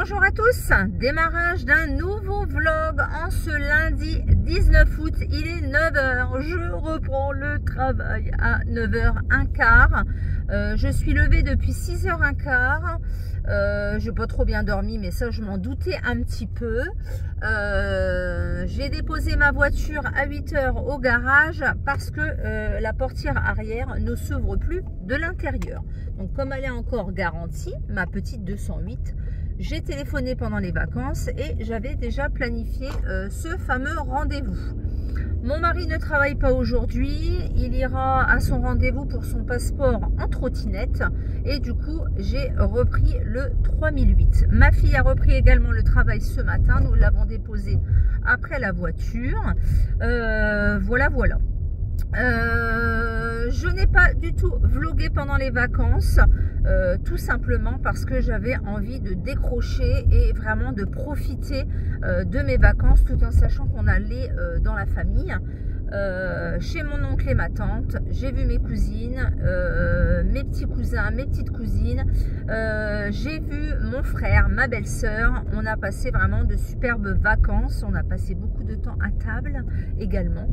Bonjour à tous, démarrage d'un nouveau vlog en ce lundi 19 août, il est 9 h, je reprends le travail à 9 h 15. Je suis levée depuis 6 h 15. J'ai pas trop bien dormi, mais ça je m'en doutais un petit peu. J'ai déposé ma voiture à 8 h au garage parce que la portière arrière ne s'ouvre plus de l'intérieur. Donc comme elle est encore garantie, ma petite 208, j'ai téléphoné pendant les vacances et j'avais déjà planifié ce fameux rendez-vous. Mon mari ne travaille pas aujourd'hui, il ira à son rendez-vous pour son passeport en trottinette et du coup j'ai repris le 3008. Ma fille a repris également le travail ce matin, nous l'avons déposé après la voiture. Voilà. Je n'ai pas du tout vlogué pendant les vacances, tout simplement parce que j'avais envie de décrocher et vraiment de profiter de mes vacances tout en sachant qu'on allait dans la famille. Chez mon oncle et ma tante, j'ai vu mes cousines, mes petits cousins, mes petites cousines, j'ai vu mon frère, ma belle-sœur. On a passé vraiment de superbes vacances, on a passé beaucoup de temps à table également.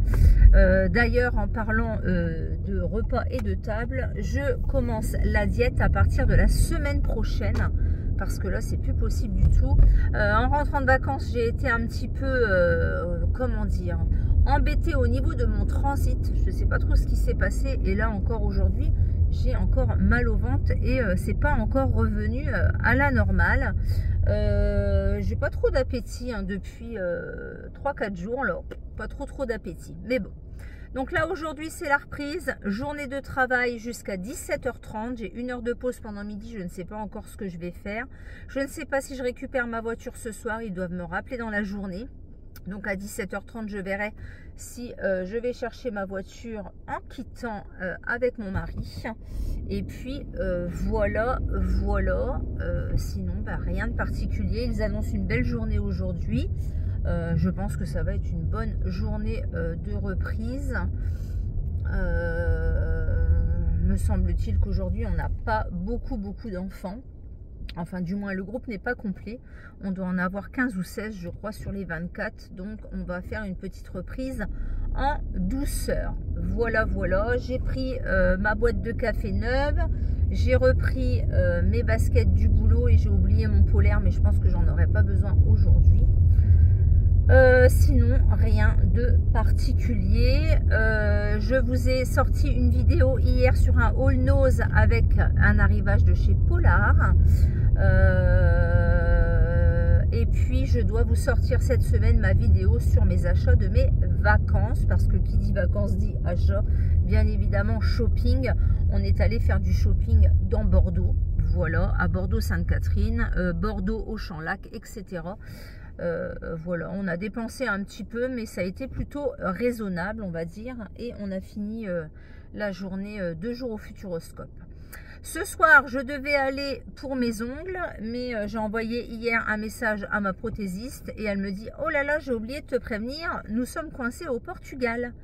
D'ailleurs, en parlant de repas et de table, je commence la diète à partir de la semaine prochaine parce que là c'est plus possible du tout. En rentrant de vacances, j'ai été un petit peu comment dire, embêtée au niveau de mon transit. Je ne sais pas trop ce qui s'est passé et là encore aujourd'hui j'ai encore mal au ventre et c'est pas encore revenu à la normale. J'ai pas trop d'appétit depuis 3-4 jours là, pas trop d'appétit, mais bon. Donc là aujourd'hui c'est la reprise, journée de travail jusqu'à 17 h 30, j'ai 1 heure de pause pendant midi, je ne sais pas encore ce que je vais faire. Je ne sais pas si je récupère ma voiture ce soir, ils doivent me rappeler dans la journée. Donc à 17 h 30 je verrai si je vais chercher ma voiture en quittant avec mon mari. Et puis voilà. Sinon rien de particulier, ils annoncent une belle journée aujourd'hui. Je pense que ça va être une bonne journée de reprise. Me semble-t-il qu'aujourd'hui on n'a pas beaucoup d'enfants. Enfin du moins le groupe n'est pas complet. On doit en avoir 15 ou 16 je crois sur les 24. Donc on va faire une petite reprise en douceur. Voilà. J'ai pris ma boîte de café neuve. J'ai repris mes baskets du boulot et j'ai oublié mon polaire, mais je pense que j'en aurai pas besoin aujourd'hui. Sinon rien de particulier. Je vous ai sorti une vidéo hier sur un haul nose avec un arrivage de chez Polar. Et puis je dois vous sortir cette semaine ma vidéo sur mes achats de mes vacances, parce que qui dit vacances dit achat, bien évidemment shopping. On est allé faire du shopping dans Bordeaux, voilà, à Bordeaux-Sainte-Catherine, Bordeaux au Champ-Lac, etc. Voilà, on a dépensé un petit peu, mais ça a été plutôt raisonnable, on va dire, et on a fini la journée 2 jours au Futuroscope. Ce soir, je devais aller pour mes ongles, mais j'ai envoyé hier un message à ma prothésiste et elle me dit « Oh là là, j'ai oublié de te prévenir, nous sommes coincés au Portugal. »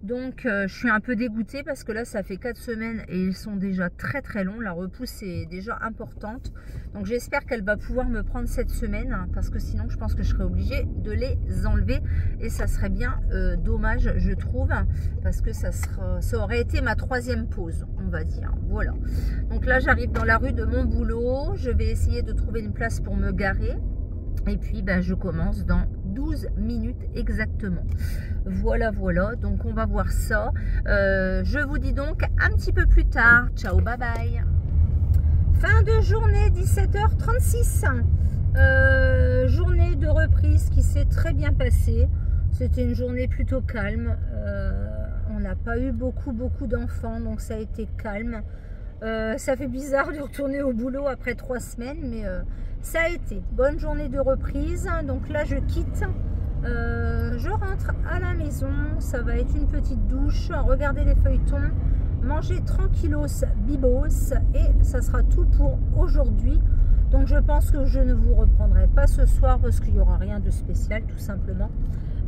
Donc, je suis un peu dégoûtée parce que là, ça fait 4 semaines et ils sont déjà très longs. La repousse est déjà importante. Donc, j'espère qu'elle va pouvoir me prendre cette semaine parce que sinon, je pense que je serai obligée de les enlever. Et ça serait bien dommage, je trouve, parce que ça aurait été ma 3e pause, on va dire. Voilà. Donc là, j'arrive dans la rue de mon boulot. Je vais essayer de trouver une place pour me garer. Et puis, je commence dans 12 minutes exactement. Voilà. Donc, on va voir ça. Je vous dis donc un petit peu plus tard. Ciao, bye bye. Fin de journée, 17 h 36. Journée de reprise qui s'est très bien passée. C'était une journée plutôt calme. On n'a pas eu beaucoup d'enfants, donc ça a été calme. Ça fait bizarre de retourner au boulot après 3 semaines, mais ça a été. Bonne journée de reprise. Donc là, je quitte. Je rentre à la maison. Ça va être une petite douche, regarder les feuilletons, manger tranquillos bibos et ça sera tout pour aujourd'hui. Donc je pense que je ne vous reprendrai pas ce soir parce qu'il n'y aura rien de spécial tout simplement.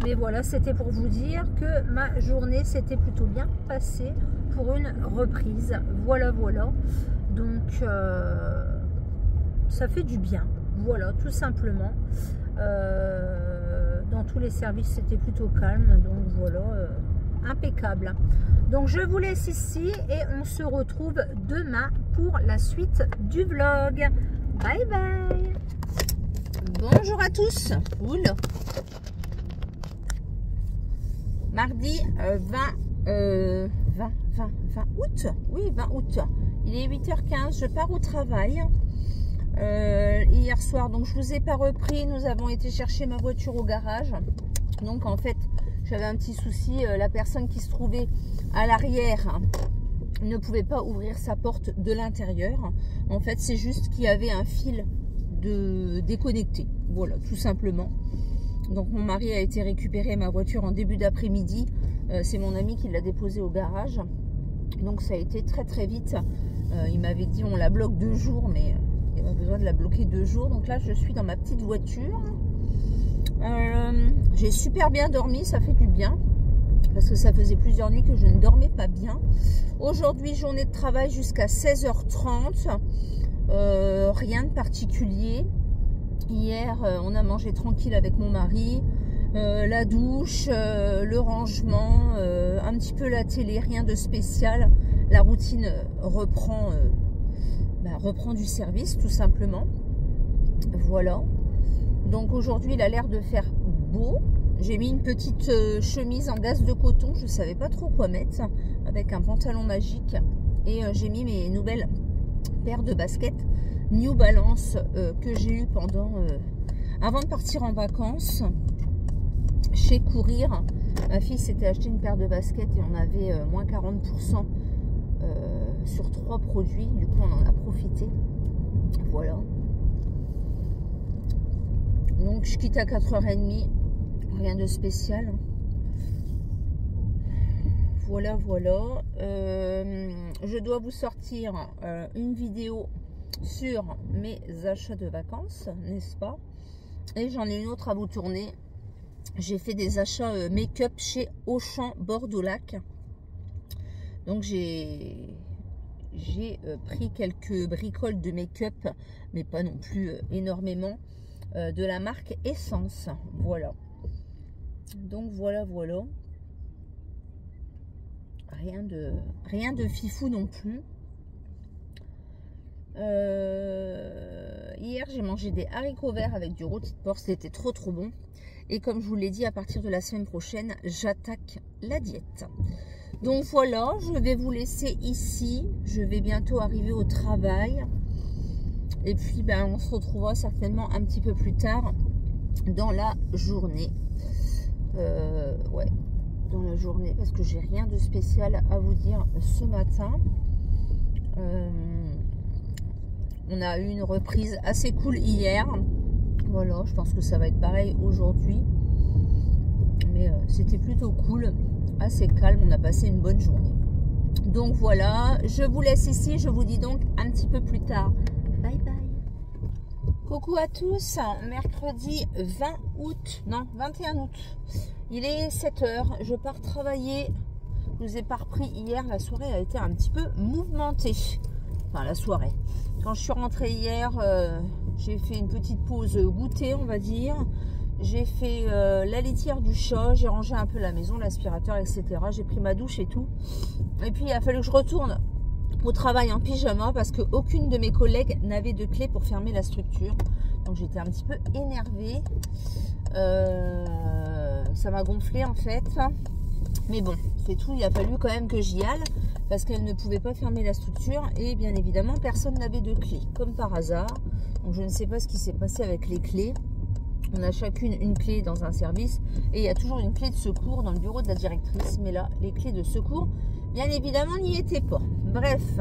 Mais voilà, c'était pour vous dire que ma journée s'était plutôt bien passée pour une reprise. Voilà. Donc ça fait du bien. Voilà, tout simplement. Dans tous les services, c'était plutôt calme. Donc voilà, impeccable. Donc je vous laisse ici et on se retrouve demain pour la suite du vlog. Bye bye. Bonjour à tous. Oula. Mardi 20 août. Oui, 20 août. Il est 8h15. Je pars au travail. Hier soir, donc je vous ai pas repris. Nous avons été chercher ma voiture au garage. Donc en fait, j'avais un petit souci. La personne qui se trouvait à l'arrière ne pouvait pas ouvrir sa porte de l'intérieur. En fait, c'est juste qu'il y avait un fil déconnecté. Voilà, tout simplement. Donc mon mari a été récupérer ma voiture en début d'après-midi. C'est mon ami qui l'a déposée au garage. Donc ça a été très très vite. Il m'avait dit on la bloque 2 jours, mais il n'y a pas besoin de la bloquer 2 jours. Donc là je suis dans ma petite voiture. J'ai super bien dormi, ça fait du bien. Parce que ça faisait plusieurs nuits que je ne dormais pas bien. Aujourd'hui, journée de travail jusqu'à 16h30. Rien de particulier. Hier, on a mangé tranquille avec mon mari. La douche, le rangement, un petit peu la télé, rien de spécial. La routine reprend du service, tout simplement. Voilà. Donc aujourd'hui, il a l'air de faire beau. J'ai mis une petite chemise en gaze de coton. Je ne savais pas trop quoi mettre. Avec un pantalon magique. Et j'ai mis mes nouvelles paires de baskets New Balance que j'ai eu avant de partir en vacances chez Courir. Ma fille s'était acheté une paire de baskets et on avait moins 40% sur 3 produits. Du coup, on en a profité. Voilà. Donc, je quitte à 4h30. Rien de spécial. Voilà, voilà. Je dois vous sortir une vidéo sur mes achats de vacances, n'est-ce pas? Et j'en ai une autre à vous tourner. J'ai fait des achats make-up chez Auchan Bordeaux-Lac. Donc j'ai pris quelques bricoles de make-up, mais pas non plus énormément, de la marque Essence. Voilà. Donc voilà, voilà. Rien de fifou non plus. Hier, j'ai mangé des haricots verts avec du rôti de porc. C'était trop bon. Et comme je vous l'ai dit, à partir de la semaine prochaine, j'attaque la diète. Donc voilà, je vais vous laisser ici. Je vais bientôt arriver au travail. Et puis, on se retrouvera certainement un petit peu plus tard dans la journée. Ouais, dans la journée, parce que j'ai rien de spécial à vous dire ce matin. On a eu une reprise assez cool hier. Voilà, je pense que ça va être pareil aujourd'hui. Mais c'était plutôt cool, assez calme. On a passé une bonne journée. Donc voilà, je vous laisse ici. Je vous dis donc un petit peu plus tard. Bye bye. Coucou à tous, mercredi 20 août, non 21 août, il est 7h, je pars travailler. Je vous ai pas repris hier, la soirée a été un petit peu mouvementée. Enfin la soirée. Quand je suis rentrée hier, j'ai fait une petite pause goûter, on va dire. J'ai fait la litière du chat, j'ai rangé un peu la maison, l'aspirateur, etc. J'ai pris ma douche et tout. Et puis il a fallu que je retourne au travail en pyjama parce qu'aucune de mes collègues n'avait de clé pour fermer la structure. Donc j'étais un petit peu énervée. Ça m'a gonflé en fait. Mais bon, c'est tout. Il a fallu quand même que j'y aille parce qu'elle ne pouvait pas fermer la structure. Et bien évidemment, personne n'avait de clé, comme par hasard. Donc je ne sais pas ce qui s'est passé avec les clés. On a chacune une clé dans un service. Et il y a toujours une clé de secours dans le bureau de la directrice. Mais là, les clés de secours, bien évidemment, n'y étaient pas. Bref.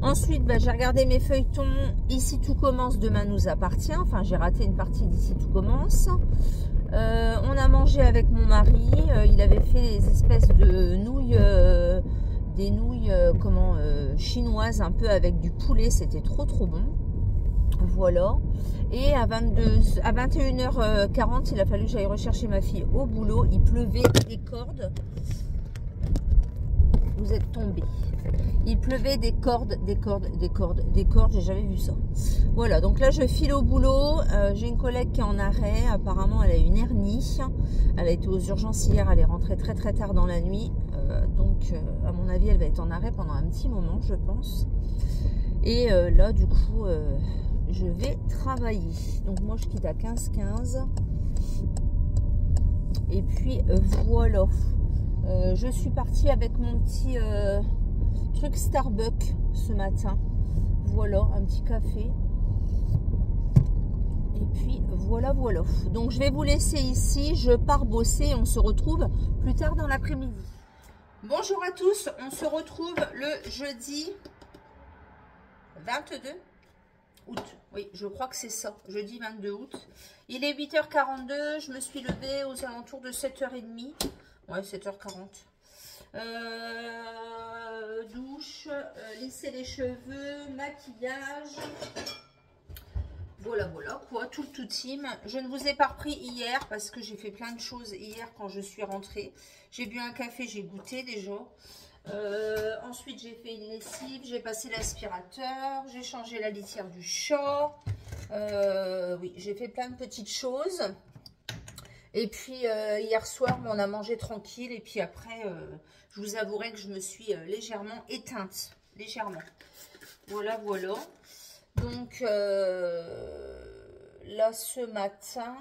Ensuite, j'ai regardé mes feuilletons. Ici, tout commence, demain nous appartient. Enfin, j'ai raté une partie d'Ici, tout commence. On a mangé avec mon mari. Il avait fait des espèces de nouilles, des nouilles chinoises, un peu avec du poulet. C'était trop bon. Voilà. Et à 21h40, il a fallu que j'aille rechercher ma fille au boulot. Il pleuvait des cordes. Vous êtes tombés. Il pleuvait des cordes, des cordes, des cordes, des cordes. J'ai jamais vu ça. Voilà, donc là je file au boulot. J'ai une collègue qui est en arrêt. Apparemment, elle a une hernie. Elle a été aux urgences hier. Elle est rentrée très très tard dans la nuit. Donc, à mon avis, elle va être en arrêt pendant un petit moment, je pense. Et là, du coup, je vais travailler. Donc moi, je quitte à 15h15. Et puis voilà. Je suis partie avec mon petit truc Starbucks ce matin. Voilà, un petit café. Et puis voilà, voilà. Donc je vais vous laisser ici. Je pars bosser et on se retrouve plus tard dans l'après-midi. Bonjour à tous. On se retrouve le jeudi 22 août. Oui, je crois que c'est ça. Jeudi 22 août. Il est 8h42. Je me suis levée aux alentours de 7h30. Ouais, 7h40. Douche, lisser les cheveux, maquillage. Voilà, voilà, quoi, tout le team. Je ne vous ai pas repris hier parce que j'ai fait plein de choses hier quand je suis rentrée. J'ai bu un café, j'ai goûté déjà. Ensuite, j'ai fait une lessive, j'ai passé l'aspirateur, j'ai changé la litière du chat. Oui, j'ai fait plein de petites choses. Et puis, hier soir, on a mangé tranquille. Et puis après, je vous avouerai que je me suis légèrement éteinte. Légèrement. Voilà, voilà. Donc, là, ce matin,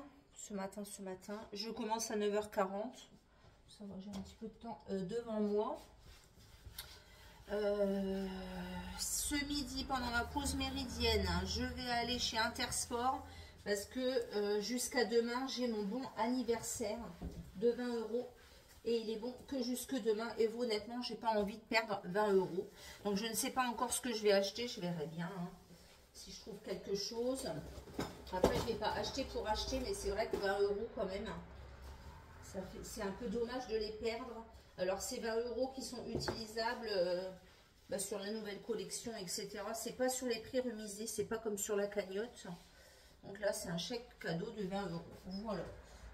je commence à 9h40. Ça va, j'ai un petit peu de temps devant moi. Ce midi, pendant ma pause méridienne, je vais aller chez Intersport. Parce que jusqu'à demain, j'ai mon bon anniversaire de 20 €. Et il est bon que jusque demain. Et vous, honnêtement, j'ai pas envie de perdre 20 €. Donc, je ne sais pas encore ce que je vais acheter. Je verrai bien hein, si je trouve quelque chose. Après, je ne vais pas acheter pour acheter. Mais c'est vrai que 20 € quand même, c'est un peu dommage de les perdre. Alors, ces 20 € qui sont utilisables sur la nouvelle collection, etc. C'est pas sur les prix remisés. C'est pas comme sur la cagnotte. Donc là, c'est un chèque cadeau de 20 €. Voilà.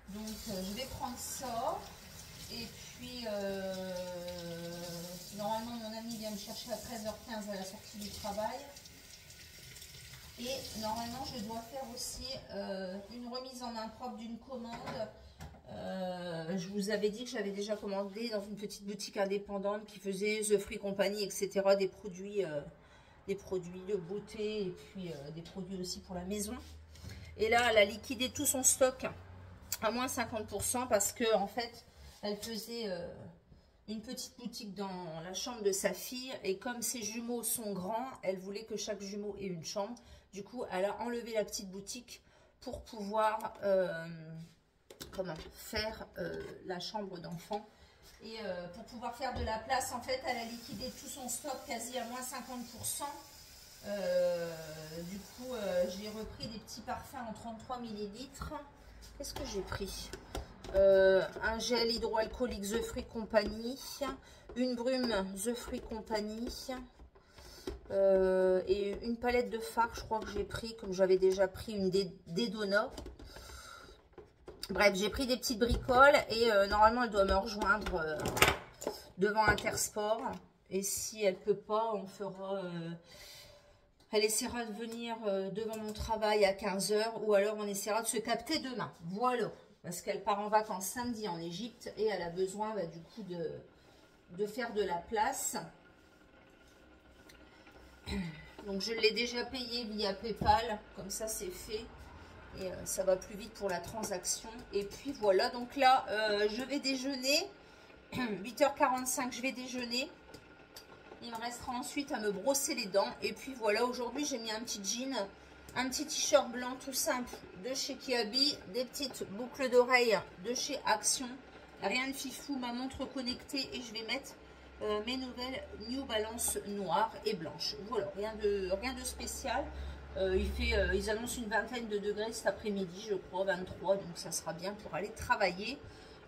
Donc, je vais prendre ça. Et puis, normalement, mon ami vient me chercher à 13h15 à la sortie du travail. Et normalement, je dois faire aussi une remise en main propre d'une commande. Je vous avais dit que j'avais déjà commandé dans une petite boutique indépendante qui faisait The Free Company, etc. Des produits de beauté et puis des produits aussi pour la maison. Et là, elle a liquidé tout son stock à moins 50% parce que en fait, elle faisait une petite boutique dans la chambre de sa fille. Et comme ses jumeaux sont grands, elle voulait que chaque jumeau ait une chambre. Du coup, elle a enlevé la petite boutique pour pouvoir faire la chambre d'enfant. Et pour pouvoir faire de la place, en fait, elle a liquidé tout son stock quasi à moins 50%. Du coup, j'ai repris des petits parfums en 33 ml. Qu'est-ce que j'ai pris? Un gel hydroalcoolique The Free Company, une brume The Free Company et une palette de fard. Je crois que j'ai pris, comme j'avais déjà pris une des Donna. Bref, j'ai pris des petites bricoles et normalement elle doit me rejoindre devant Intersport. Et si elle peut pas, on fera... elle essaiera de venir devant mon travail à 15h ou alors on essaiera de se capter demain. Voilà, parce qu'elle part en vacances samedi en Égypte et elle a besoin du coup de faire de la place. Donc je l'ai déjà payé via PayPal, comme ça c'est fait. Et ça va plus vite pour la transaction. Et puis voilà, donc là je vais déjeuner. 8h45 je vais déjeuner. Il me restera ensuite à me brosser les dents. Et puis voilà, aujourd'hui j'ai mis un petit jean, un petit t-shirt blanc tout simple de chez Kiabi, des petites boucles d'oreilles de chez Action. Rien de fifou, ma montre connectée et je vais mettre mes nouvelles New Balance noires et blanches. Voilà, rien de spécial. Ils annoncent une vingtaine de degrés cet après-midi, je crois, 23, donc ça sera bien pour aller travailler.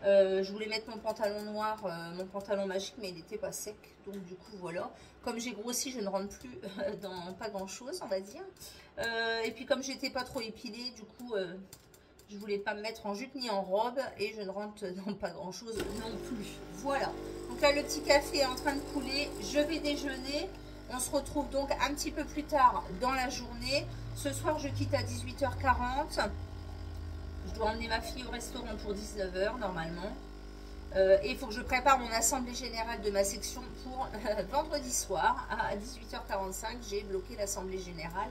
Je voulais mettre mon pantalon noir, mon pantalon magique, mais il n'était pas sec. Donc du coup voilà, comme j'ai grossi, je ne rentre plus dans pas grand chose, on va dire. Et puis comme j'étais pas trop épilée, du coup Je voulais pas me mettre en jupe ni en robe et je ne rentre dans pas grand chose non plus. Voilà. Donc là, le petit café est en train de couler. Je vais déjeuner. On se retrouve donc un petit peu plus tard dans la journée. Ce soir, je quitte à 18h40. Je dois emmener ma fille au restaurant pour 19h normalement. Et il faut que je prépare mon assemblée générale de ma section pour vendredi soir à 18h45. J'ai bloqué l'assemblée générale.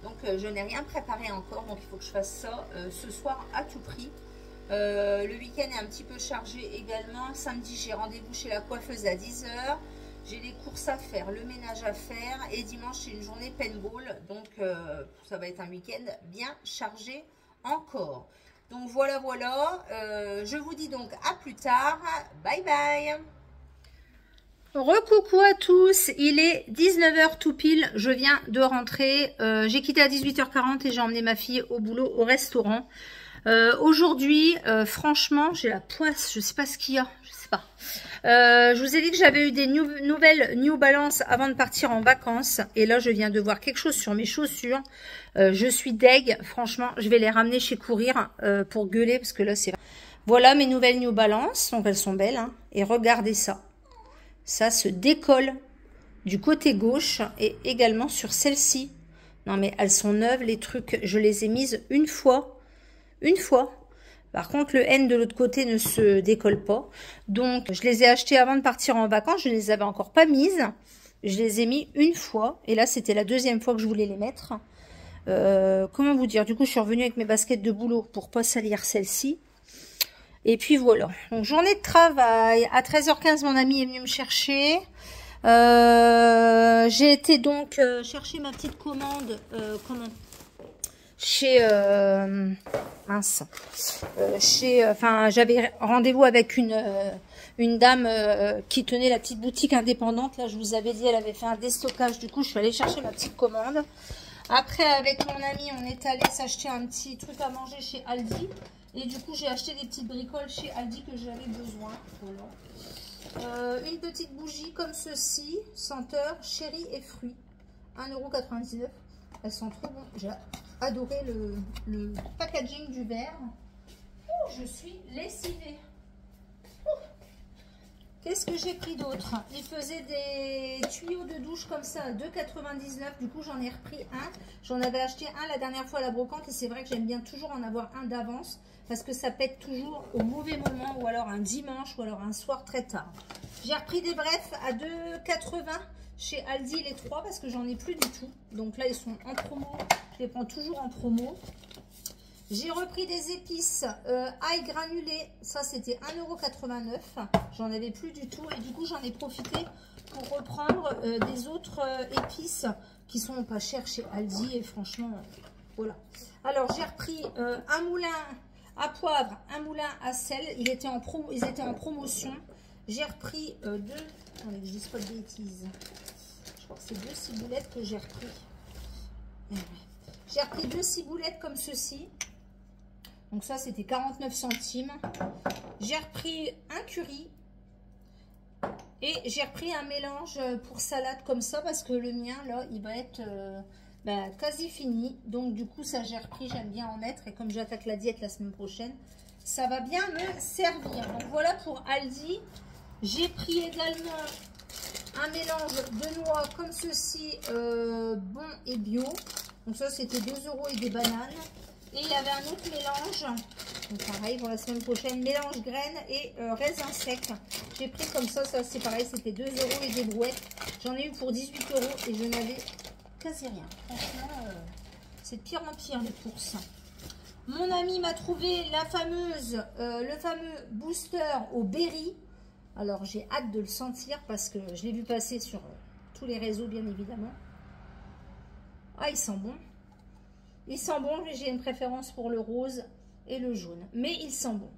Donc je n'ai rien préparé encore. Donc il faut que je fasse ça ce soir à tout prix. Le week-end est un petit peu chargé également. Samedi, j'ai rendez-vous chez la coiffeuse à 10h. J'ai les courses à faire, le ménage à faire. Et dimanche, c'est une journée paintball. Donc ça va être un week-end bien chargé encore. Donc voilà, voilà. Je vous dis donc à plus tard. Bye bye. Recoucou à tous, il est 19h tout pile, je viens de rentrer. J'ai quitté à 18h40 et j'ai emmené ma fille au boulot au restaurant. Aujourd'hui, franchement, j'ai la poisse, je sais pas ce qu'il y a, je sais pas. Je vous ai dit que j'avais eu des nouvelles New Balance avant de partir en vacances. Et là, je viens de voir quelque chose sur mes chaussures. Je suis deg. Franchement, je vais les ramener chez Courir pour gueuler. Parce que là, c'est... Voilà mes nouvelles New Balance. Donc, elles sont belles. Hein. Et regardez ça. Ça se décolle du côté gauche. Et également sur celle-ci. Non, mais elles sont neuves, les trucs. Je les ai mises une fois. Une fois. Par contre, le N de l'autre côté ne se décolle pas. Donc, je les ai achetées avant de partir en vacances. Je ne les avais encore pas mises. Je les ai mis une fois. Et là, c'était la deuxième fois que je voulais les mettre. Comment vous dire? Du coup, je suis revenue avec mes baskets de boulot pour pas salir celle-ci. Et puis, voilà. Donc, journée de travail. À 13h15, mon ami est venu me chercher. J'ai été donc chercher ma petite commande. Chez j'avais rendez-vous avec une dame qui tenait la petite boutique indépendante. Là, je vous avais dit, elle avait fait un déstockage. Du coup, je suis allée chercher ma petite commande. Après, avec mon ami, on est allé s'acheter un petit truc à manger chez Aldi. Et du coup, j'ai acheté des petites bricoles chez Aldi que j'avais besoin. Voilà. Une petite bougie comme ceci, senteur chéri et fruits, 1,99 €. Elles sont trop bonnes. J'ai adoré le packaging du verre. Oh, je suis lessivée. Qu'est-ce que j'ai pris d'autre? Il faisait des tuyaux de douche comme ça à 2,99 €. Du coup, j'en ai repris un. J'en avais acheté un la dernière fois à la brocante. Et c'est vrai que j'aime bien toujours en avoir un d'avance. Parce que ça pète toujours au mauvais moment. Ou alors un dimanche. Ou alors un soir très tard. J'ai repris des brefs à 2,80 € chez Aldi les 3 parce que j'en ai plus du tout. Donc là, ils sont en promo. Je les prends toujours en promo. J'ai repris des épices ail granulé. Ça, c'était 1,89 €. J'en avais plus du tout. Et du coup, j'en ai profité pour reprendre des autres épices qui sont pas chères chez Aldi. Et franchement, voilà. Alors, j'ai repris un moulin à poivre, un moulin à sel. Ils étaient en promotion. J'ai repris deux... Attendez, que je dise pas de bêtises. Je crois que c'est 2 ciboulettes que j'ai repris. J'ai repris 2 ciboulettes comme ceci. Donc ça, c'était 49 centimes. J'ai repris un curry. Et j'ai repris un mélange pour salade comme ça. Parce que le mien, là, il va être quasi fini. Donc du coup, ça, j'ai repris. J'aime bien en mettre. Et comme j'attaque la diète la semaine prochaine, ça va bien me servir. Donc voilà pour Aldi. J'ai pris également un mélange de noix comme ceci, bon et bio. Donc ça, c'était 2 € et des bananes. Et il y avait un autre mélange, donc pareil pour la semaine prochaine, mélange graines et raisins secs. J'ai pris comme ça, ça c'est pareil, c'était 2 € et des brouettes. J'en ai eu pour 18 € et je n'avais quasi rien. Franchement, c'est de pire en pire les courses. Mon ami m'a trouvé la fameuse, le fameux booster au berry. Alors, j'ai hâte de le sentir parce que je l'ai vu passer sur tous les réseaux, bien évidemment. Ah, il sent bon. Il sent bon, mais j'ai une préférence pour le rose et le jaune. Mais il sent bon.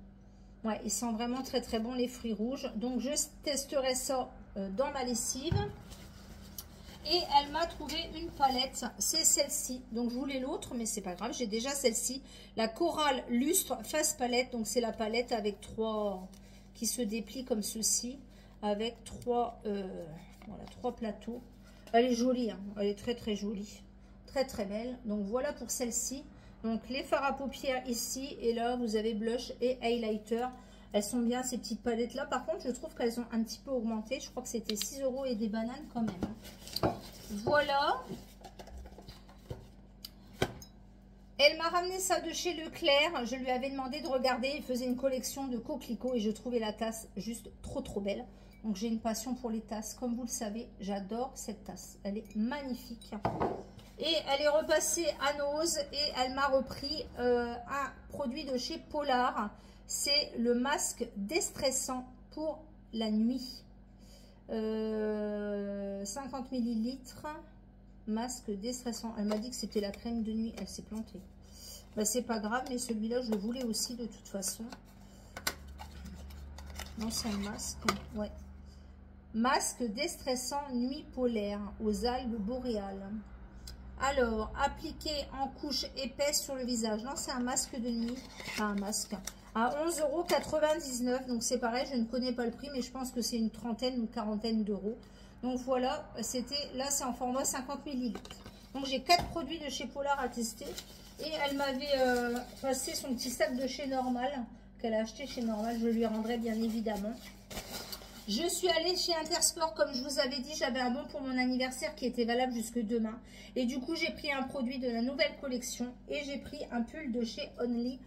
Ouais, il sent vraiment très très bon, les fruits rouges. Donc, je testerai ça dans ma lessive. Et elle m'a trouvé une palette. C'est celle-ci. Donc, je voulais l'autre, mais c'est pas grave. J'ai déjà celle-ci. La Coral Lustre Face Palette. Donc, c'est la palette avec 3... qui se déplie comme ceci avec 3 plateaux. Elle est jolie, hein. Elle est très très jolie, très très belle. Donc voilà pour celle-ci. Donc les fards à paupières ici, et là vous avez blush et highlighter. Elles sont bien ces petites palettes là. Par contre je trouve qu'elles ont un petit peu augmenté. Je crois que c'était 6 € et des bananes quand même. Voilà. Elle m'a ramené ça de chez Leclerc. Je lui avais demandé de regarder. Il faisait une collection de coquelicots et je trouvais la tasse juste trop belle. Donc j'ai une passion pour les tasses. Comme vous le savez, j'adore cette tasse. Elle est magnifique. Et elle est repassée à Nose et elle m'a repris un produit de chez Polar. C'est le masque déstressant pour la nuit. 50 ml. Masque déstressant. Elle m'a dit que c'était la crème de nuit. Elle s'est plantée. Bah, c'est pas grave, mais celui-là, je le voulais aussi de toute façon. Non, c'est un masque. Ouais. Masque déstressant nuit polaire aux algues boréales. Alors, appliqué en couche épaisse sur le visage. Non, c'est un masque de nuit. Enfin, un masque. À 11,99 €. Donc, c'est pareil, je ne connais pas le prix, mais je pense que c'est une trentaine ou quarantaine d'euros. Donc, voilà, là, c'est en format 50 ml. Donc, j'ai 4 produits de chez Polar à tester. Et elle m'avait passé son petit sac de chez Normal, qu'elle a acheté chez Normal. Je lui rendrai bien évidemment. Je suis allée chez Intersport, comme je vous avais dit, j'avais un bon pour mon anniversaire qui était valable jusque demain. Et du coup, j'ai pris un produit de la nouvelle collection et j'ai pris un pull de chez Only,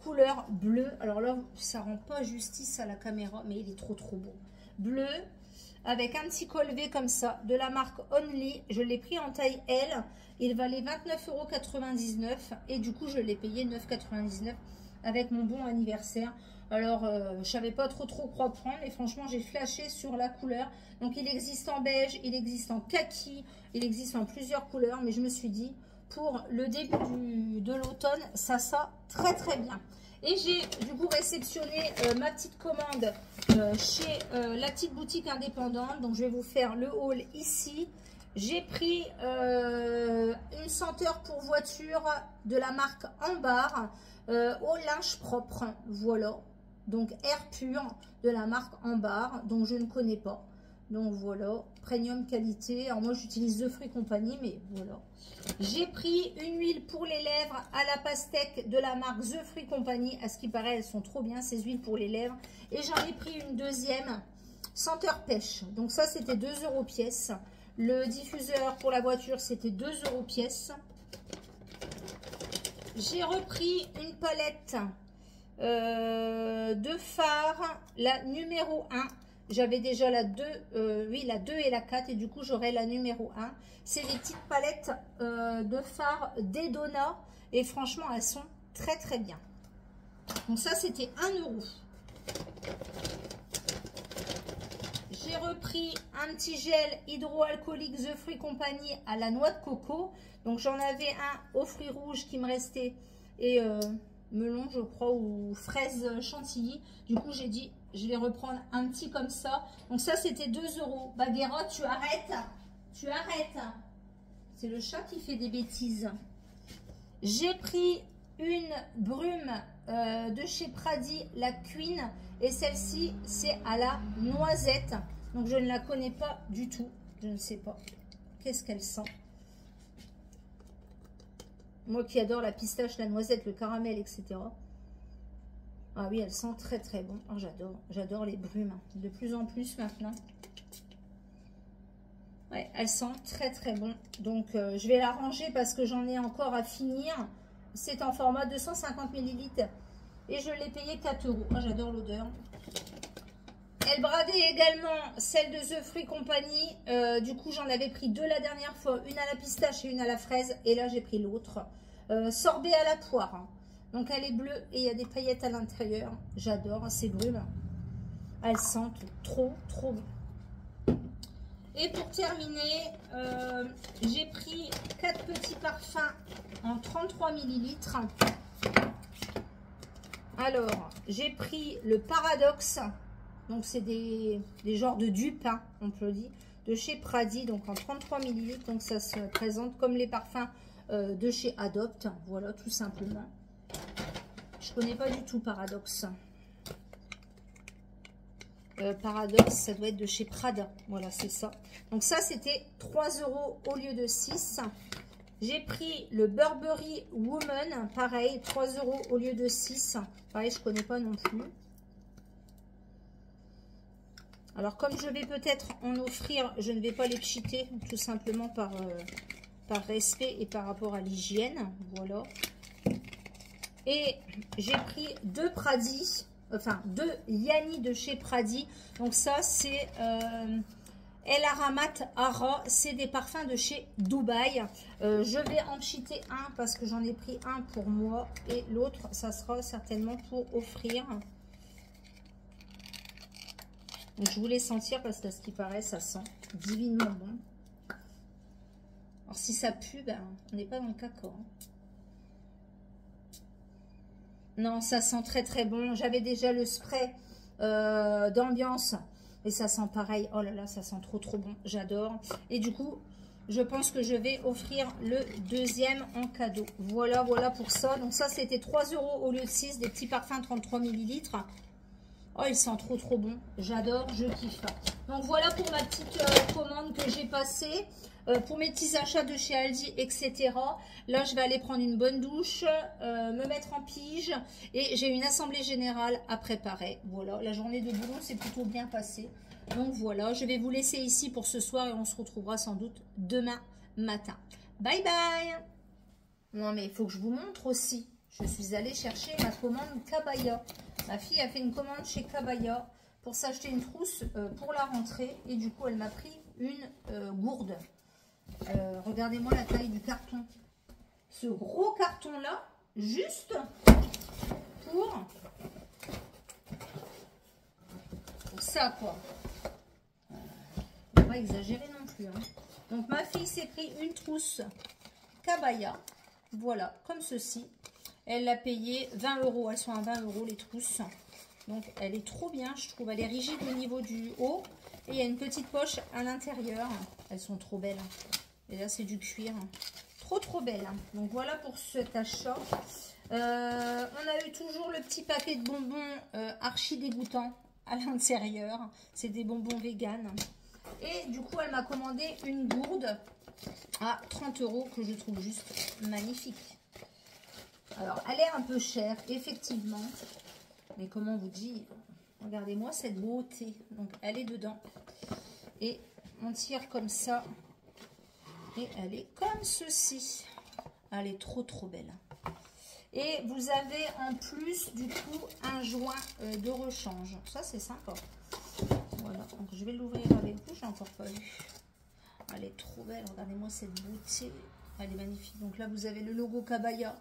couleur bleue. Alors là, ça rend pas justice à la caméra, mais il est trop beau. Bleu, avec un petit col V comme ça, de la marque Only. Je l'ai pris en taille L. Il valait 29,99 € et du coup, je l'ai payé 9,99 € avec mon bon anniversaire. Alors, je ne savais pas trop quoi prendre et franchement, j'ai flashé sur la couleur. Donc, il existe en beige, il existe en kaki, il existe en plusieurs couleurs. Mais je me suis dit, pour le début de l'automne, ça très bien. Et j'ai du coup réceptionné ma petite commande chez la petite boutique indépendante. Donc, je vais vous faire le haul ici. J'ai pris une senteur pour voiture de la marque Ambar au linge propre. Voilà. Donc, air pur de la marque Ambar, dont je ne connais pas. Donc, voilà. Premium qualité. Alors, moi, j'utilise The Free Company, mais voilà. J'ai pris une huile pour les lèvres à la pastèque de la marque The Free Company. À ce qui paraît, elles sont trop bien, ces huiles pour les lèvres. Et j'en ai pris une deuxième, senteur pêche. Donc, ça, c'était 2 € pièce. Le diffuseur pour la voiture, c'était 2 € pièce. J'ai repris une palette de fards, la numéro 1. J'avais déjà la 2, la 2 et la 4 et du coup j'aurai la numéro 1. C'est des petites palettes de fards d'Edona et franchement elles sont très bien. Donc ça c'était 1 €. J'ai repris un petit gel hydroalcoolique The Free Company à la noix de coco. Donc j'en avais un aux fruits rouges qui me restait et melon je crois ou fraise chantilly. Du coup j'ai dit je vais reprendre un petit comme ça. Donc ça c'était 2 €. Baguera, tu arrêtes. Tu arrêtes. C'est le chat qui fait des bêtises. J'ai pris une brume de chez Pradi, la Queen. Et celle-ci c'est à la noisette. Donc je ne la connais pas du tout. Je ne sais pas. Qu'est-ce qu'elle sent? Moi qui adore la pistache, la noisette, le caramel, etc. Ah oui, elle sent très bon. Oh, j'adore les brumes. De plus en plus maintenant. Ouais, elle sent très bon. Donc je vais la ranger parce que j'en ai encore à finir. C'est en format 250 ml. Et je l'ai payé 4 €. Oh, j'adore l'odeur. Elle bradait également celle de The Free Company. Du coup, j'en avais pris 2 la dernière fois. Une à la pistache et une à la fraise. Et là, j'ai pris l'autre. Sorbet à la poire. Hein. Donc, elle est bleue et il y a des paillettes à l'intérieur. J'adore ces brumes. Elles sentent trop bon. Et pour terminer, j'ai pris 4 petits parfums en 33 ml. Alors, j'ai pris le Paradoxe. Donc, c'est des genres de dupes, hein, on peut le dire, de chez Pradi, donc en 33 ml. Donc, ça se présente comme les parfums de chez Adopt. Voilà, tout simplement. Je connais pas du tout Paradoxe. Paradoxe, ça doit être de chez Prada. Voilà, c'est ça. Donc, ça, c'était 3 € au lieu de 6. J'ai pris le Burberry Woman, pareil, 3 € au lieu de 6. Pareil, je ne connais pas non plus. Alors, comme je vais peut-être en offrir, je ne vais pas les pchiter, tout simplement par respect et par rapport à l'hygiène. Voilà. Et j'ai pris 2 Pradi, enfin 2 Yanni de chez Pradi. Donc ça, c'est El Aramat Ara, c'est des parfums de chez Dubaï. Je vais en pchiter un parce que j'en ai pris un pour moi et l'autre, ça sera certainement pour offrir. Donc je voulais sentir parce qu'à ce qui paraît, ça sent divinement bon. Alors si ça pue, ben, on n'est pas dans le caca. Hein. Non, ça sent très très bon. J'avais déjà le spray d'ambiance et ça sent pareil. Oh là là, ça sent trop trop bon. J'adore. Et du coup, je pense que je vais offrir le deuxième en cadeau. Voilà, voilà pour ça. Donc ça, c'était 3 € au lieu de 6. Des petits parfums 33 ml. Oh, il sent trop trop bon. J'adore, je kiffe. Donc voilà pour ma petite commande que j'ai passée. Pour mes petits achats de chez Aldi, etc. Là, je vais aller prendre une bonne douche, me mettre en pige. Et j'ai une assemblée générale à préparer. Voilà, la journée de boulot s'est plutôt bien passée. Donc voilà, je vais vous laisser ici pour ce soir. Et on se retrouvera sans doute demain matin. Bye bye. Non mais il faut que je vous montre aussi. Je suis allée chercher ma commande Kabaya. Ma fille a fait une commande chez Kabaya pour s'acheter une trousse pour la rentrée. Et du coup, elle m'a pris une gourde. Regardez-moi la taille du carton. Ce gros carton-là, juste pour ça, quoi. On va pas exagérer non plus. Hein. Donc, ma fille s'est pris une trousse Kabaya. Voilà, comme ceci. Elle l'a payé 20 €. Elles sont à 20 € les trousses. Donc, elle est trop bien, je trouve. Elle est rigide au niveau du haut. Et il y a une petite poche à l'intérieur. Elles sont trop belles. Et là, c'est du cuir. Trop, trop belle. Donc, voilà pour cet achat. On a eu toujours le petit paquet de bonbons archi dégoûtants à l'intérieur. C'est des bonbons vegan. Et du coup, elle m'a commandé une gourde à 30 € que je trouve juste magnifique. Alors, elle est un peu chère, effectivement. Mais comment vous dire, regardez-moi cette beauté. Donc, elle est dedans. Et on tire comme ça. Et elle est comme ceci. Elle est trop, trop belle. Et vous avez en plus, du coup, un joint de rechange. Ça, c'est sympa. Voilà. Donc, je vais l'ouvrir avec vous. J'ai encore pas vu. Elle est trop belle. Regardez-moi cette beauté. Elle est magnifique. Donc là, vous avez le logo Kabaya.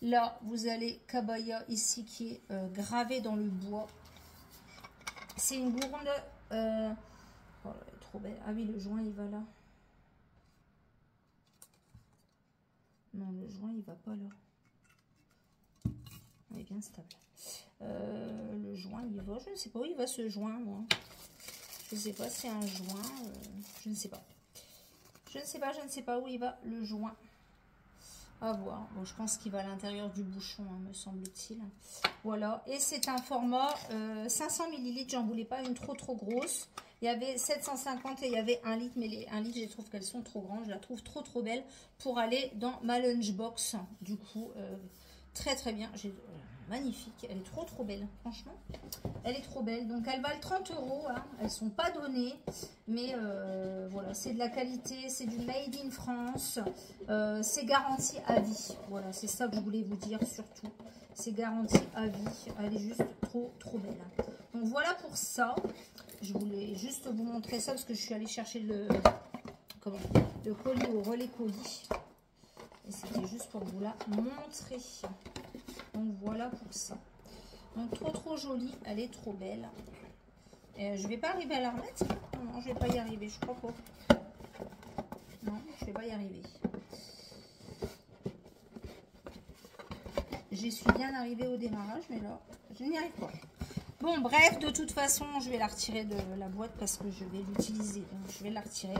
Là, vous avez Kabaya ici qui est gravé dans le bois. C'est une gourde. Oh, elle est trop belle. Ah oui, le joint, il va là. Non, le joint, il va pas là. Il est bien stable. Le joint, il va. Je ne sais pas où il va ce joint, moi. Je ne sais pas si c'est un joint. Je ne sais pas. Je ne sais pas où il va le joint. À voir. Bon, je pense qu'il va à l'intérieur du bouchon, hein, me semble-t-il. Voilà. Et c'est un format 500 ml. J'en voulais pas une trop grosse. Il y avait 750 et il y avait 1 litre. Mais les 1 litre, je trouve qu'elles sont trop grandes. Je la trouve trop belle pour aller dans ma lunchbox. Du coup, très bien. Magnifique. Elle est trop belle. Franchement, elle est trop belle. Donc, elle valent 30 €. Hein. Elles ne sont pas données. Mais voilà, c'est de la qualité. C'est du made in France. C'est garanti à vie. Voilà, c'est ça que je voulais vous dire surtout. C'est garanti à vie. Elle est juste trop belle. Donc, voilà pour ça. Je voulais juste vous montrer ça parce que je suis allée chercher le colis au relais colis. Et c'était juste pour vous la montrer. Donc voilà pour ça. Donc trop jolie. Elle est trop belle. Je vais pas arriver à la remettre. Non, je vais pas y arriver. Je crois pas. Non, je vais pas y arriver. J'y suis bien arrivée au démarrage, mais là, je n'y arrive pas. Bon, bref, de toute façon, je vais la retirer de la boîte parce que je vais l'utiliser. Donc, je vais la retirer.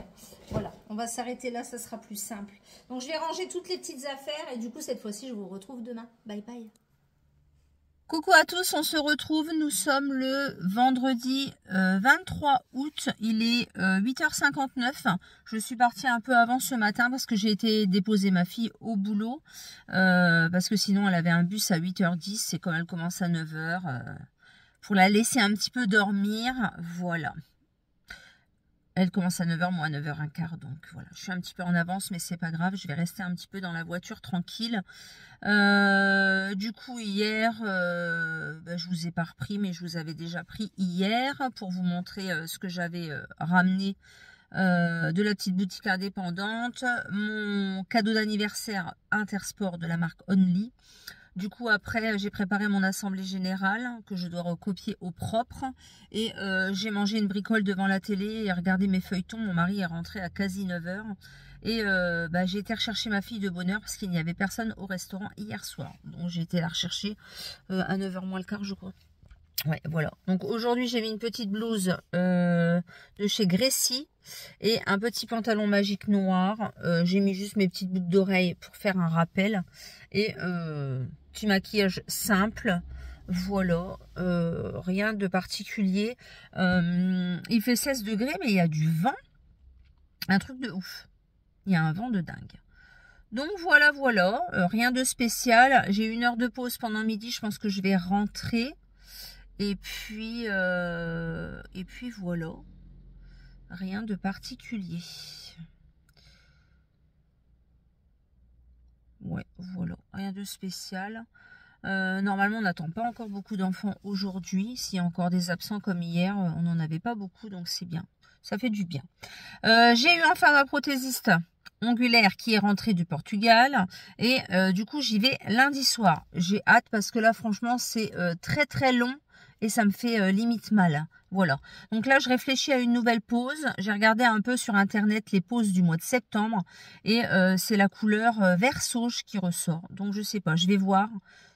Voilà, on va s'arrêter là, ça sera plus simple. Donc, je vais ranger toutes les petites affaires et du coup, cette fois-ci, je vous retrouve demain. Bye bye. Coucou à tous, on se retrouve, nous sommes le vendredi 23 août, il est 8h59, je suis partie un peu avant ce matin parce que j'ai été déposer ma fille au boulot, parce que sinon elle avait un bus à 8h10 et comme elle commence à 9h, pour la laisser un petit peu dormir, voilà. Elle commence à 9h, moi à 9h15, donc voilà, je suis un petit peu en avance, mais c'est pas grave, je vais rester un petit peu dans la voiture tranquille. Du coup, hier, je vous ai pas repris, mais je vous avais déjà pris hier pour vous montrer ce que j'avais ramené de la petite boutique indépendante, mon cadeau d'anniversaire Intersport de la marque Only. Du coup, après, j'ai préparé mon assemblée générale que je dois recopier au propre. Et j'ai mangé une bricole devant la télé et regardé mes feuilletons. Mon mari est rentré à quasi 9h. Et j'ai été rechercher ma fille de bonne heure parce qu'il n'y avait personne au restaurant hier soir. Donc, j'ai été la rechercher à 9h moins le quart, je crois. Ouais, voilà. Donc, aujourd'hui, j'ai mis une petite blouse de chez Gracie et un petit pantalon magique noir. J'ai mis juste mes petites boucles d'oreilles pour faire un rappel. Et petit maquillage simple. Voilà, rien de particulier. Il fait 16 degrés, mais il y a du vent. Un truc de ouf. Il y a un vent de dingue. Donc voilà, rien de spécial. J'ai 1 heure de pause pendant midi. Je pense que je vais rentrer. Et puis voilà. Rien de particulier. Ouais, voilà. Rien de spécial. Normalement, on n'attend pas encore beaucoup d'enfants aujourd'hui. S'il y a encore des absents comme hier, on n'en avait pas beaucoup, donc c'est bien. Ça fait du bien. J'ai eu enfin ma prothésiste ongulaire qui est rentrée du Portugal. Et du coup, j'y vais lundi soir. J'ai hâte parce que là, franchement, c'est très très long et ça me fait limite mal. Voilà. Donc là, je réfléchis à une nouvelle pose. J'ai regardé un peu sur Internet les poses du mois de septembre. Et c'est la couleur vert sauge qui ressort. Donc, je sais pas. Je vais voir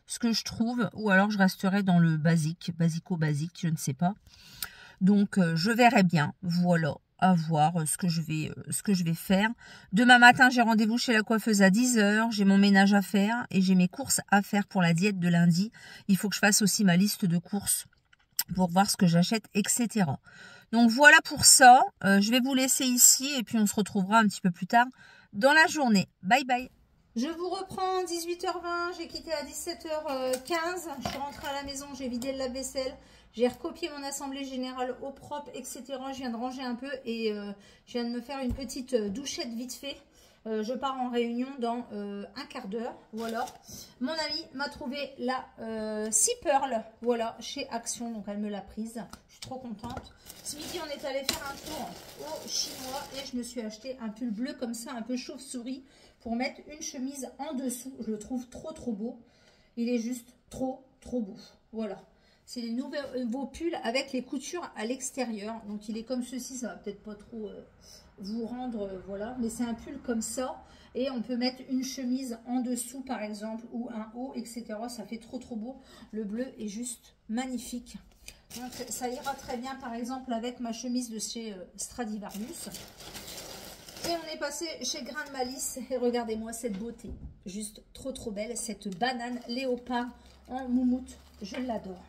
ce que je trouve. Ou alors, je resterai dans le basique. Basico-basique, je ne sais pas. Donc, je verrai bien. Voilà. À voir ce que je vais faire. Demain matin, j'ai rendez-vous chez la coiffeuse à 10h. J'ai mon ménage à faire. Et j'ai mes courses à faire pour la diète de lundi. Il faut que je fasse aussi ma liste de courses pour voir ce que j'achète, etc. Donc voilà pour ça. Je vais vous laisser ici et puis on se retrouvera un petit peu plus tard dans la journée. Bye bye. Je vous reprends 18h20. J'ai quitté à 17h15. Je suis rentrée à la maison. J'ai vidé le lave-vaisselle. J'ai recopié mon assemblée générale au propre, etc. Je viens de ranger un peu et je viens de me faire une petite douchette vite fait. Je pars en réunion dans un quart d'heure. Voilà. Mon amie m'a trouvé la Sea Pearl. Voilà, chez Action. Donc, elle me l'a prise. Je suis trop contente. Ce midi, on est allé faire un tour au Chinois. Et je me suis acheté un pull bleu comme ça, un peu chauve-souris. Pour mettre une chemise en dessous. Je le trouve trop, trop beau. Il est juste trop, trop beau. Voilà. C'est les nouveaux pulls avec les coutures à l'extérieur. Donc, il est comme ceci. Ça va peut-être pas trop... vous rendre, voilà, mais c'est un pull comme ça et on peut mettre une chemise en dessous par exemple ou un haut, etc. Ça fait trop trop beau. Le bleu est juste magnifique, donc ça ira très bien par exemple avec ma chemise de chez Stradivarius. Et on est passé chez Grain de Malice et regardez-moi cette beauté, juste trop trop belle, cette banane léopard en moumoute, je l'adore.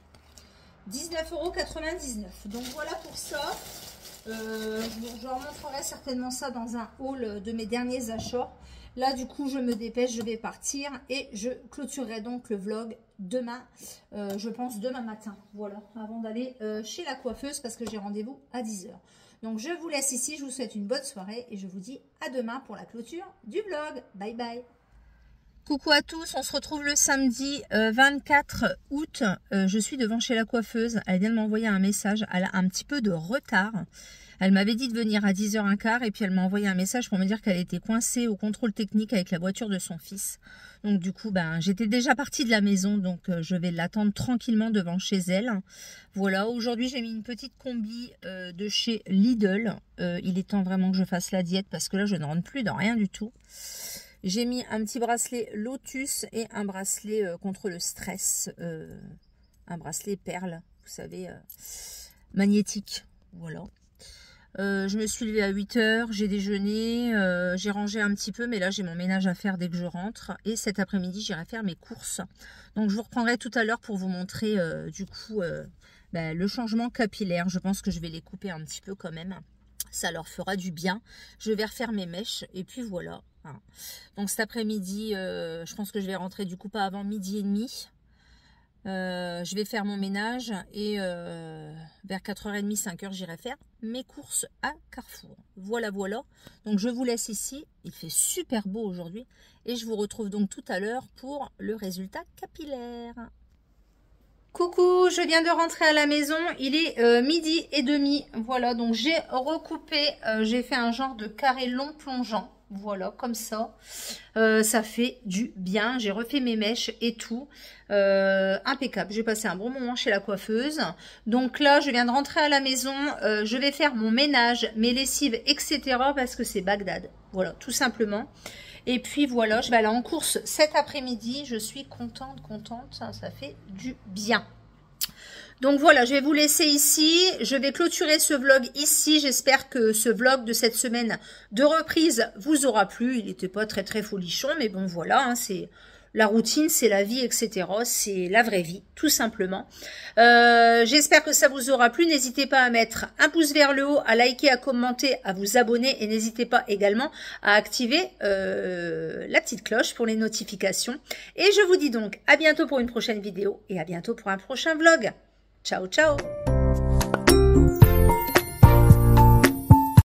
19,99 €. Donc voilà pour ça. Je leur montrerai certainement ça dans un haul de mes derniers achats. Là du coup je me dépêche, je vais partir et je clôturerai donc le vlog demain, je pense demain matin, voilà, avant d'aller chez la coiffeuse parce que j'ai rendez-vous à 10h. Donc je vous laisse ici, je vous souhaite une bonne soirée et je vous dis à demain pour la clôture du vlog. Bye bye. Coucou à tous, on se retrouve le samedi 24 août. Je suis devant chez la coiffeuse. Elle vient de m'envoyer un message. Elle a un petit peu de retard. Elle m'avait dit de venir à 10h15 et puis elle m'a envoyé un message pour me dire qu'elle était coincée au contrôle technique avec la voiture de son fils. Donc du coup, j'étais déjà partie de la maison, donc je vais l'attendre tranquillement devant chez elle. Voilà, aujourd'hui j'ai mis une petite combi de chez Lidl. Il est temps vraiment que je fasse la diète parce que là je ne rentre plus dans rien du tout. J'ai mis un petit bracelet Lotus et un bracelet contre le stress, un bracelet perle, vous savez, magnétique. Voilà. Je me suis levée à 8 h, j'ai déjeuné, j'ai rangé un petit peu, mais là j'ai mon ménage à faire dès que je rentre. Et cet après-midi, j'irai faire mes courses. Donc je vous reprendrai tout à l'heure pour vous montrer du coup le changement capillaire. Je pense que je vais les couper un petit peu quand même. Ça leur fera du bien. Je vais refaire mes mèches et puis voilà. Donc cet après-midi, je pense que je vais rentrer du coup pas avant 12h30. Je vais faire mon ménage et vers 4h30, 5h, j'irai faire mes courses à Carrefour. Voilà, voilà. Donc je vous laisse ici. Il fait super beau aujourd'hui et je vous retrouve donc tout à l'heure pour le résultat capillaire. Coucou, je viens de rentrer à la maison, il est 12h30, voilà, donc j'ai recoupé, j'ai fait un genre de carré long plongeant, voilà, comme ça, ça fait du bien, j'ai refait mes mèches et tout, impeccable, j'ai passé un bon moment chez la coiffeuse, donc là, je viens de rentrer à la maison, je vais faire mon ménage, mes lessives, etc., parce que c'est Bagdad, voilà, tout simplement. Et puis voilà, je vais aller en course cet après-midi. Je suis contente, ça fait du bien. Donc voilà, je vais vous laisser ici. Je vais clôturer ce vlog ici. J'espère que ce vlog de cette semaine de reprise vous aura plu. Il n'était pas très folichon, mais bon voilà, hein, c'est... La routine, c'est la vie, etc. C'est la vraie vie, tout simplement. J'espère que ça vous aura plu. N'hésitez pas à mettre un pouce vers le haut, à liker, à commenter, à vous abonner. Et n'hésitez pas également à activer la petite cloche pour les notifications. Et je vous dis donc à bientôt pour une prochaine vidéo et à bientôt pour un prochain vlog. Ciao, ciao!